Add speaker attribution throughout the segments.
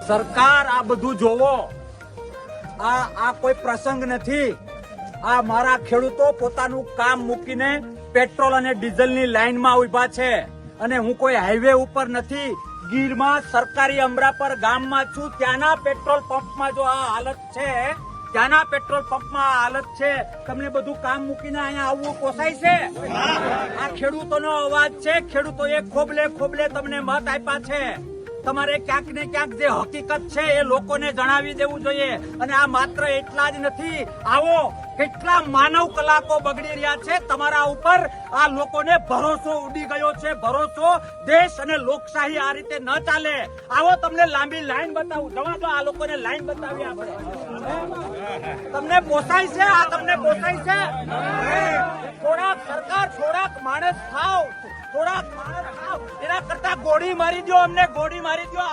Speaker 1: સરકાર આ બધું જોવો, આ કોઈ પ્રસંગ નથી. આ મારા ખેડૂતો પોતાનું કામ મૂકીને પેટ્રોલ અને ડીઝલની લાઈનમાં ઉભા છે અને હું કોઈ હાઈવે ઉપર નથી. ગીરમાં સરકારી અમરાપર ગામમાં છું. ત્યાંના પેટ્રોલ પંપમાં જો આ હાલત છે, ત્યાંના પેટ્રોલ પંપમાં આ હાલત છે, તમને બધું કામ મૂકીને અહીંયા આવવું પોસાય છે? આ ખેડૂતોનો અવાજ છે. ખેડૂતોએ ખોબલે ખોબલે તમને મત આપ્યા છે. તમારે ક્યાંક ને ક્યાંક જે હકીકત છે એ લોકોને જણાવી દેવું જોઈએ. અને આ માત્ર એટલા જ નથી. આવો કેટલા માનવ કલાકો બગડી રહ્યા છે તમારા ઉપર. આ લોકોને ભરોસો ઉડી ગયો છે. ભરોસો. દેશ અને લોકશાહી આ રીતે ન ચાલે. આવો તમને લાંબી લાઈન બતાવું. જવા દો, આ લોકોને લાઈન બતાવી આપણે. તમને પોસાય છે? આ તમને પોસાય છે? થોડાક સરકાર, થોડાક માણસ થાવ, થોડાક માણસ થાવ. એના કરતા ગોળી મારી દો, અમને ગોળી મારી દો.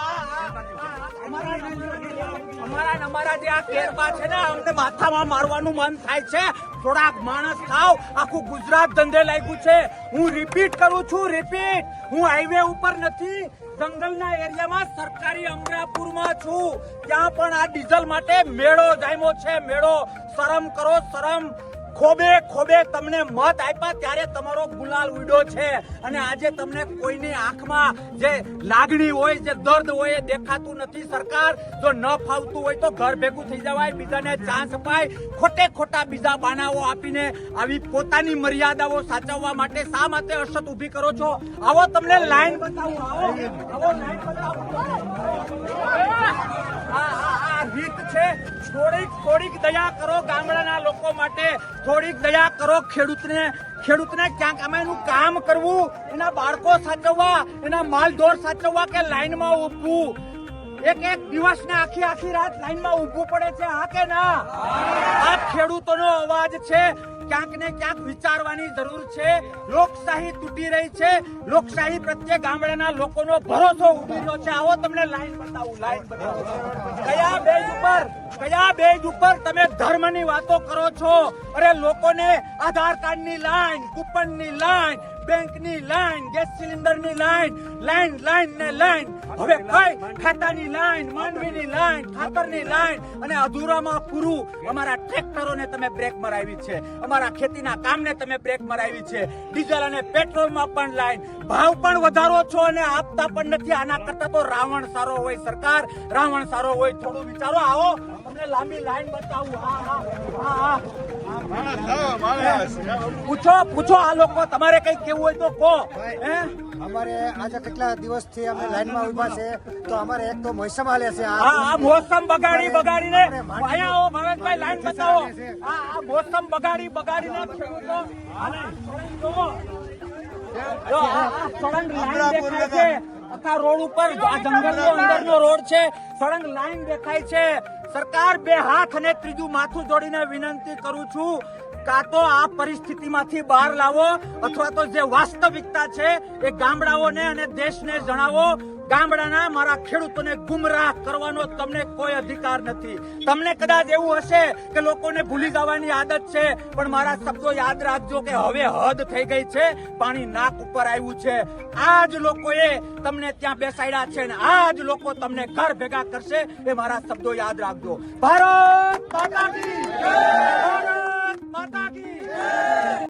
Speaker 1: અમારા જે આ કેરબા છે ને, અમને માથામાં મારવાનું મન થાય છે. થોડાક માણસ થાવ. આખું ગુજરાત ધંધે લાગ્યું છે. હું રિપીટ કરું છું, રિપીટ. હું હાઈવે ઉપર નથી, જંગલના એરિયામાં સરકારી અમરાપુરમાં છું. ત્યાં પણ આ ડીઝલ માટે મેળો જામ્યો છે. મેળો. શરમ કરો, શરમ. ખોબે ખોબે તમને મત આપ્યા ત્યારે તમારો ગુલાલ ઉડ્યો છે. અને આજે તમને કોઈની આંખમાં જે લાગણી હોય, જે દર્દ હોય એ દેખાતું નથી. સરકાર, જો ન ફાવતું હોય તો ઘર ભેગું થઈ જવાય, બીજાને ચાન્સ અપાય. ખોટે ખોટા બીજા બાનાઓ આપીને આવી પોતાની મર્યાદાઓ સાચવવા માટે શા માટે અસત ઉભી કરો છો? આવો તમને લાઈન બતાવું. આવો લાઈન બતાવું. આ રીત છે. થોડીક દયા કરો ગામડાના લોકો માટે. થોડીક દયા કરો. ખેડૂતને ક્યાંક આમાં એનું કામ કરવું, એના બાળકો સાચવવા, એના માલઢોર સાચવવા કે લાઈનમાં ઉભવું. એક દિવસ ને આખી રાત લાઈનમાં ઉભવું પડે છે. હા કે ના? આ ખેડૂતોનો અવાજ છે. ક્યાંક ને ક્યાંક વિચારવાની જરૂર છે. લોકશાહી તૂટી રહી છે. લોકશાહી પ્રત્યે ગામડાના લોકોનો ભરોસો ઉડી રહ્યો છે. આવો તમને લાઈન બતાવું. લાઈન બતાવું. કયા બેઝ ઉપર તમે ધર્મની વાતો કરો છો? અરે લોકોને આધાર કાર્ડની લાઈન, કૂપનની લાઈન, બેંકની લાઈન, ગેસ સિલિન્ડરની લાઈન, લાઈન ને લાઈન. હવે કઈ ખાતાની લાઈન, માંડવીની લાઈન, ખાતરની લાઈન. અને અધૂરામાં પૂરું અમારા ટ્રેક્ટરોને તમે બ્રેક મરાવી છે. અમારા ખેતીના કામને તમે બ્રેક મરાવી છે. ડીઝલ અને પેટ્રોલમાં પણ લાઈન. ભાવ પણ વધારો છો અને આપતા પણ નથી. આના કરતા તો રાવણ સારો હોય. સરકાર, રાવણ સારો હોય. થોડું વિચારો. આવો તમને લાંબી લાઈન બતાવું. પૂછો આ લોકો. તમારે કઈ કેવું હોય તો કહો.
Speaker 2: અમારે આજે કેટલા દિવસથી અમે લાઈનમાં ઉભા છે, તો અમારે એક તો મોસમ હાલે છે.
Speaker 1: આ મોસમ બગાડીને અહીંયા આવો ભરતભાઈ, લાઈન બતાવો. આ મોસમ બગાડીને ખેડૂતો સળંગ લાઈન દેખાય છે. આખા રોડ ઉપર, આ જંગલનો અંદરનો રોડ છે. સળંગ લાઈન દેખાય છે. સરકાર, બે હાથ અને ત્રીજું માથું જોડીને વિનંતી કરું છું, કાં તો આ પરિસ્થિતિમાંથી બહાર લાવો અથવા તો જે વાસ્તવિકતા છે એ ગામડાઓને અને દેશને જણાવો. ગામડાના મારા ખેડૂતોને ગુમરાહ કરવાનો તમને કોઈ અધિકાર નથી. તમને કદાચ એવું હશે કે લોકોને ભૂલી જવાની આદત છે, પણ મારા શબ્દો યાદ રાખજો કે હવે હદ થઈ ગઈ છે. પાણી નાક ઉપર આવ્યું છે. આ જ લોકોએ તમને ત્યાં બેસાડ્યા છે, ને આ જ લોકો તમને ઘર ભેગા કરશે. એ મારા શબ્દો યાદ રાખજો. ભારત માતા કી જય! ભારત માતા કી જય!